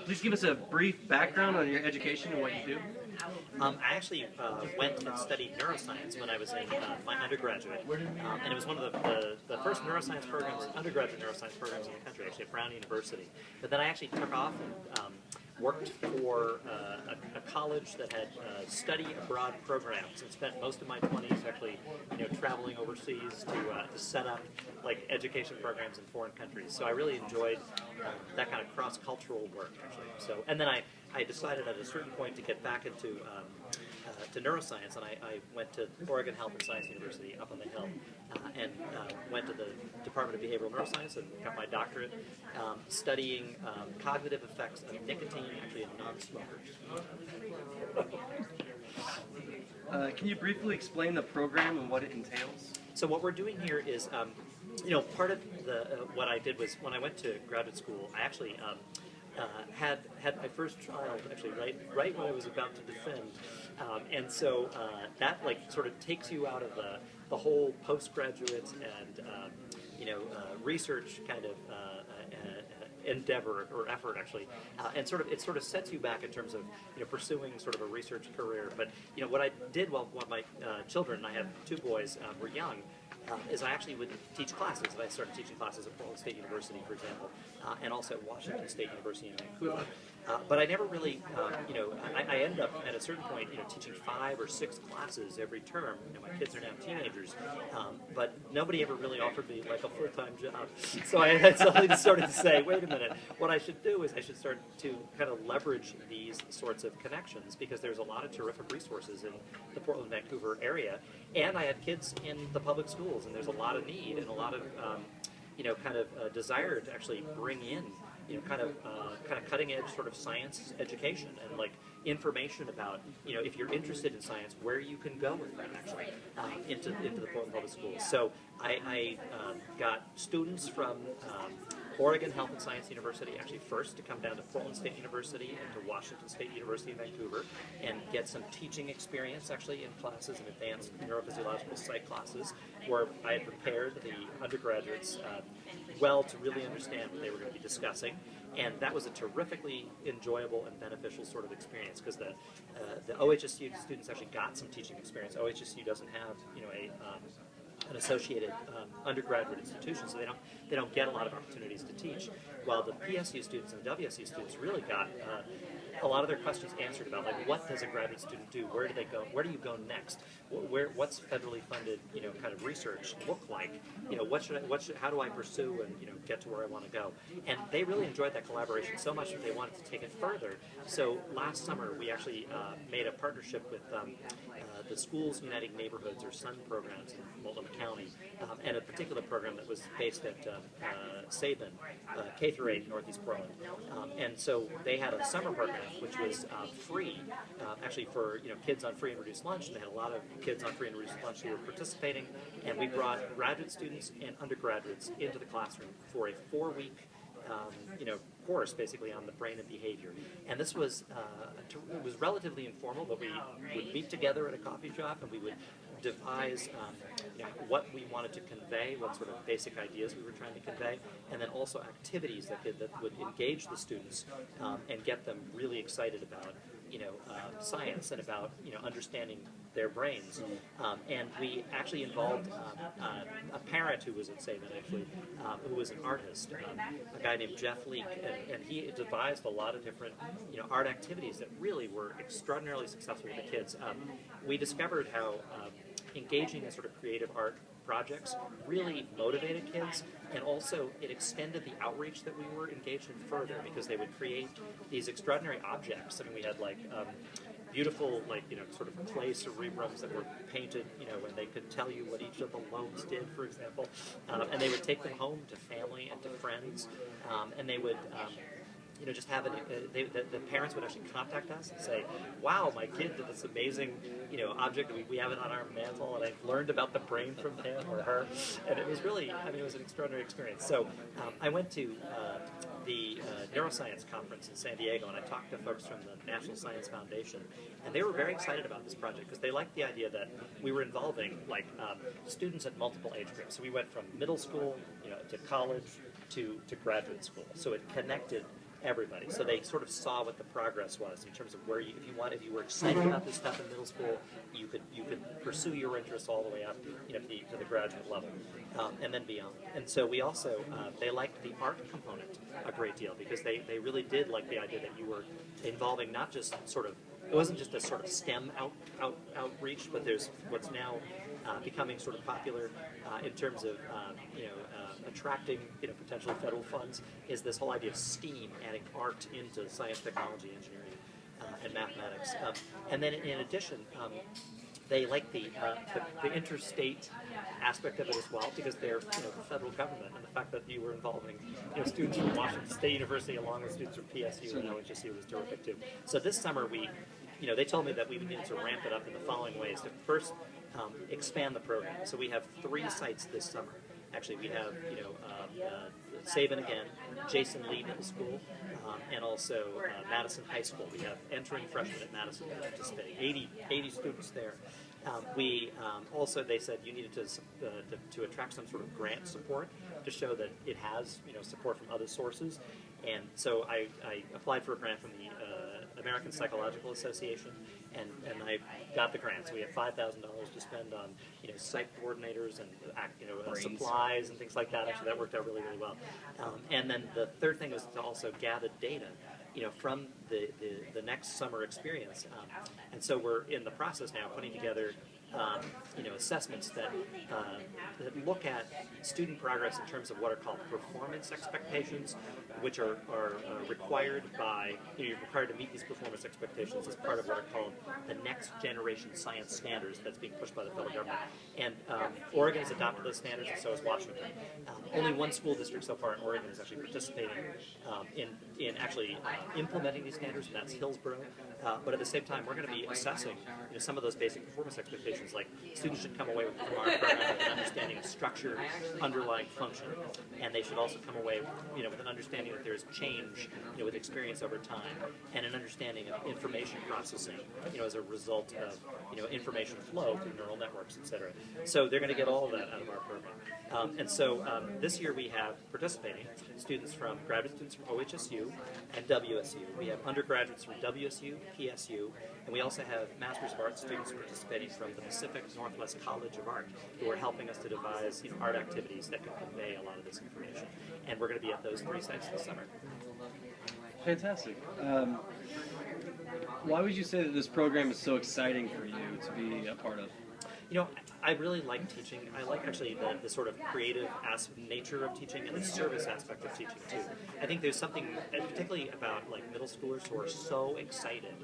Please give us a brief background on your education and what you do. I actually went and studied neuroscience when I was in my undergraduate, and it was one of the first neuroscience programs, undergraduate neuroscience programs in the country, actually at Brown University. But then I actually took off and worked for a college that had study abroad programs, and spent most of my 20s actually, traveling overseas to set up like education programs in foreign countries. So I really enjoyed that kind of cross-cultural work, actually. So, and then I decided at a certain point to get back into to neuroscience, and I went to Oregon Health and Science University up on the hill, and went to the Department of Behavioral Neuroscience and got my doctorate studying cognitive effects of nicotine, actually in non-smokers. Can you briefly explain the program and what it entails? So what we're doing here is, part of what I did was when I went to graduate school, I actually had my first child actually right when I was about to defend, and so that like sort of takes you out of the whole postgraduate and research kind of endeavor or effort, actually, and it sort of sets you back in terms of pursuing sort of a research career. But what I did while my children, and I have two boys, were young, is I actually would teach classes. And I started teaching classes at Portland State University, for example, and also at Washington State University in Vancouver. But I never really, I ended up at a certain point, teaching 5 or 6 classes every term. My kids are now teenagers, but nobody ever really offered me like a full-time job. So I had suddenly started to say, wait a minute, what I should do is I should start to kind of leverage these sorts of connections, because there's a lot of terrific resources in the Portland, Vancouver area, and I had kids in the public schools, and there's a lot of need and a lot of, desire to actually bring in kind of cutting edge sort of science education and like information about if you're interested in science, where you can go with that actually into the Portland Public Schools. So I got students from Oregon Health and Science University actually first to come down to Portland State University and to Washington State University in Vancouver and get some teaching experience actually in classes in advanced neurophysiological psych classes, where I had prepared the undergraduates well to really understand what they were going to be discussing. And that was a terrifically enjoyable and beneficial sort of experience, because the OHSU students actually got some teaching experience. OHSU doesn't have an associated undergraduate institution, so they don't get a lot of opportunities to teach. While the PSU students and the WSU students really got a lot of their questions answered about like, what does a graduate student do? Where do they go? Where do you go next? What's federally funded kind of research look like? How do I pursue and get to where I want to go? And they really enjoyed that collaboration so much that they wanted to take it further. So last summer we actually made a partnership with the Schools Uniting Neighborhoods, or SUN programs in Multnomah County, and a particular program that was based at Sabin, K-8 Northeast Portland. And so they had a summer program which was free, actually for kids on free and reduced lunch. They had a lot of kids on free and reduced lunch who were participating, and we brought graduate students and undergraduates into the classroom for a 4-week course basically on the brain and behavior. And this was it was relatively informal, but we would meet together at a coffee shop and we would devise what we wanted to convey, what sort of basic ideas we were trying to convey, and then also activities that would engage the students and get them really excited about science and about understanding their brains. And we actually involved a parent who was at Sabin, actually, who was an artist, a guy named Jeff Leake, and he devised a lot of different art activities that really were extraordinarily successful with the kids. We discovered how engaging in sort of creative art projects really motivated kids, and also it extended the outreach that we were engaged in further, because they would create these extraordinary objects. I mean, we had like beautiful, sort of clay cerebrums that were painted, and they could tell you what each of the lobes did, for example, and they would take them home to family and to friends, and they would just have the parents would actually contact us and say, wow, my kid did this amazing, object, we have it on our mantle, and I've learned about the brain from him or her, and it was really, it was an extraordinary experience. So I went to the neuroscience conference in San Diego, and I talked to folks from the National Science Foundation, and they were very excited about this project because they liked the idea that we were involving students at multiple age groups. So we went from middle school, to college, to graduate school. So it connected everybody. So they sort of saw what the progress was in terms of where you, if you were excited about this stuff in middle school, you could pursue your interests all the way up, to the graduate level, and then beyond. And so we also they liked the art component a great deal because they really did like the idea that you were involving not just sort of, it wasn't just a sort of STEM outreach, but there's what's now becoming sort of popular in terms of attracting potentially federal funds is this whole idea of STEAM, adding art into science, technology, engineering, and mathematics. And then in addition, they like the interstate aspect of it as well because they're the federal government, and the fact that you were involving students from Washington State University along with students from PSU and OHSU was terrific too. So this summer they told me that we needed to ramp it up in the following ways. To first expand the program. So we have 3 sites this summer. Actually, we have Saban again, Jason Lee Middle School, and also Madison High School. We have entering freshmen at Madison participating, 80 students there. We also, they said you needed to attract some sort of grant support to show that it has support from other sources. And so I applied for a grant from the American Psychological Association, and I got the grant. So we have $5,000 to spend on site coordinators and supplies and things like that. Actually, that worked out really, really well. And then the third thing was to also gather data from the next summer experience. And so we're in the process now putting together assessments that look at student progress in terms of what are called performance expectations, which are required by, you're required to meet these performance expectations as part of what are called the next generation science standards that's being pushed by the federal government. And Oregon has adopted those standards, and so has Washington. Only one school district so far in Oregon is actually participating in actually implementing these standards, and that's Hillsborough. But at the same time, we're going to be assessing some of those basic performance expectations, like students should come away from our program with an understanding of structure, underlying function, and they should also come away with an understanding that there's change with experience over time, and an understanding of information processing as a result of information flow through neural networks, etc. So they're going to get all of that out of our program. And so this year we have participating students from graduate students from OHSU and WSU. We have undergraduates from WSU, PSU, and we also have Masters of Arts students participating from the Pacific Northwest College of Art, who are helping us to devise art activities that can convey a lot of this information. And we're going to be at those 3 sites this summer. Fantastic. Why would you say that this program is so exciting for you to be a part of? I really like teaching. I like actually the sort of creative nature of teaching and the service aspect of teaching too. I think there's something particularly about like middle schoolers who are so excited,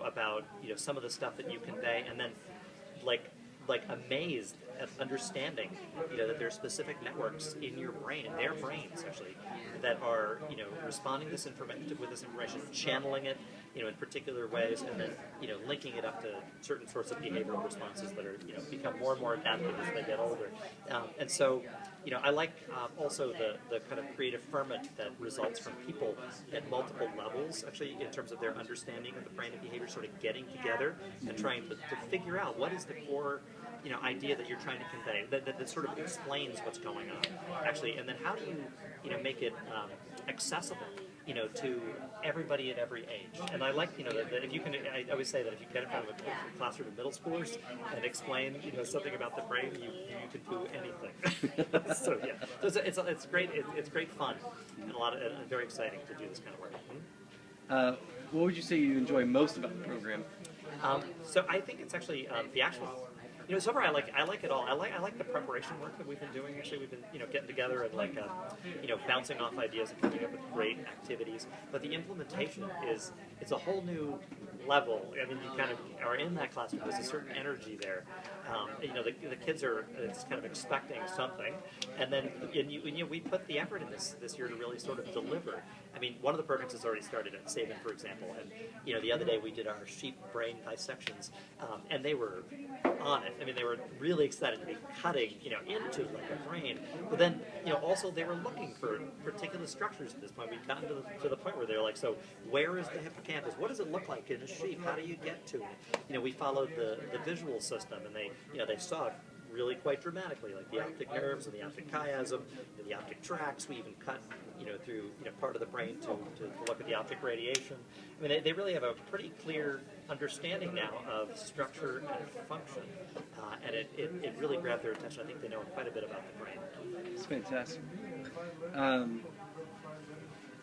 about some of the stuff that you convey, and then like amazed at understanding, that there are specific networks in your brain, in their brains actually, that are, responding to this information, channeling it, in particular ways, and then, linking it up to certain sorts of behavioral responses that are, become more and more adaptive as they get older. And so, I like also the kind of creative ferment that results from people at multiple levels, actually, in terms of their understanding of the brain and behavior, sort of getting together and trying to figure out what is the core idea that you're trying to convey, that sort of explains what's going on, actually, and then how do you, make it accessible, to everybody at every age. And I like, that if you can, I always say that if you get in front of a classroom of middle schoolers and explain, something about the brain, you can do anything. So yeah, so it's great. It's great fun and and very exciting to do this kind of work. What would you say you enjoy most about the program? So I think it's actually the actual. So far I like it all. I like the preparation work that we've been doing. Actually, we've been getting together and bouncing off ideas and coming up with great activities. But the implementation it's a whole new level. I mean, you kind of are in that classroom. There's a certain energy there. The kids are just kind of expecting something, and then we put the effort in this year to really sort of deliver. I mean, one of the programs has already started at Saban, for example, and the other day we did our sheep brain dissections, and they were on it. I mean, they were really excited to be cutting, into like a brain. But then, also they were looking for particular structures at this point. We'd gotten to the point where they're like, so where is the hippocampus? What does it look like in a sheep? How do you get to it? We followed the visual system, and they saw really quite dramatically, like the optic nerves and the optic chiasm, and the optic tracts. We even cut, through part of the brain to look at the optic radiation. I mean, they really have a pretty clear understanding now of structure and function, and it really grabbed their attention. I think they know quite a bit about the brain. It's fantastic.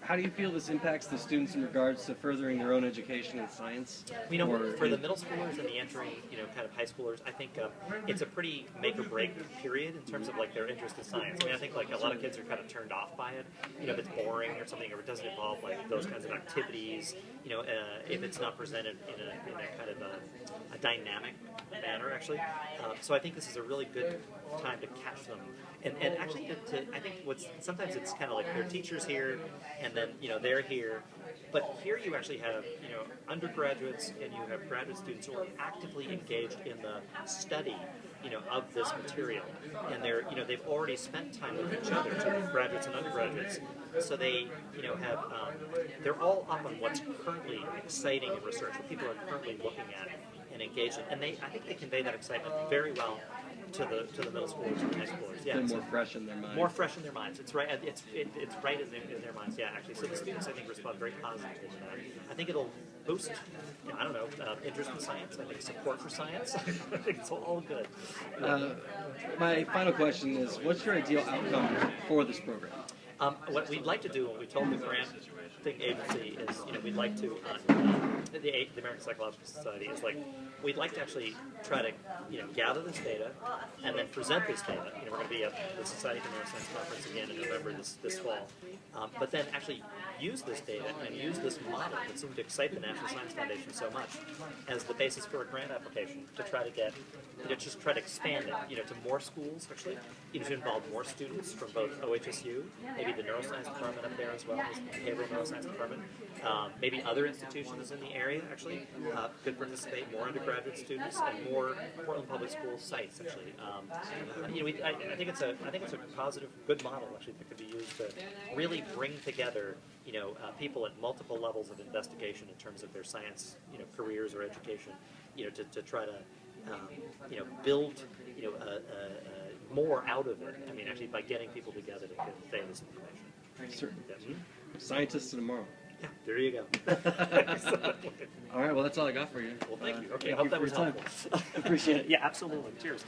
How do you feel this impacts the students in regards to furthering their own education in science? For the middle schoolers and the entering, kind of high schoolers, I think it's a pretty make or break period in terms of like their interest in science. I mean, I think like a lot of kids are kind of turned off by it. If it's boring or something, or it doesn't involve like those kinds of activities. If it's not presented in a kind of a dynamic manner, actually. So I think this is a really good time to catch them. And actually, I think sometimes it's kind of like their teachers here, and then they're here, but here you actually have undergraduates and you have graduate students who are actively engaged in the study of this material, and they've already spent time with each other, so graduates and undergraduates, so they have they're all up on what's currently exciting in research, what people are currently looking at and engaged in, and I think they convey that excitement very well to the middle schoolers and high schoolers. Yeah, they're more fresh in their minds. More fresh in their minds. It's right. It's right in their minds. Yeah, actually. So the students, I think, respond very positively to that. I think it'll boost, I don't know, interest in science. I think support for science. I think it's all good. My final question is, what's your ideal outcome for this program? What we'd like to do, what we told the granting agency is, we'd like to, the American Psychological Society is like, we'd like to actually try to, gather this data and then present this data. We're going to be at the Society for Neuroscience Conference again in November this fall. But then actually use this data and use this model that seemed to excite the National Science Foundation so much as the basis for a grant application to try to get, just try to expand it, to more schools actually, to involve more students from both OHSU, maybe the neuroscience department up there as well, the behavioral neuroscience department, maybe other institutions in the area actually could participate, more undergraduate students, and more Portland Public School sites actually. I think it's a positive, good model actually that could be used to really bring together people at multiple levels of investigation in terms of their science careers or education, to try to build more out of it. I mean, actually by getting people together to convey this information. Sure. Yeah. Scientists tomorrow. Yeah, there you go. All right, well, that's all I got for you. Well, thank you. Okay, I hope that was helpful. Appreciate it. Yeah, absolutely. Cheers.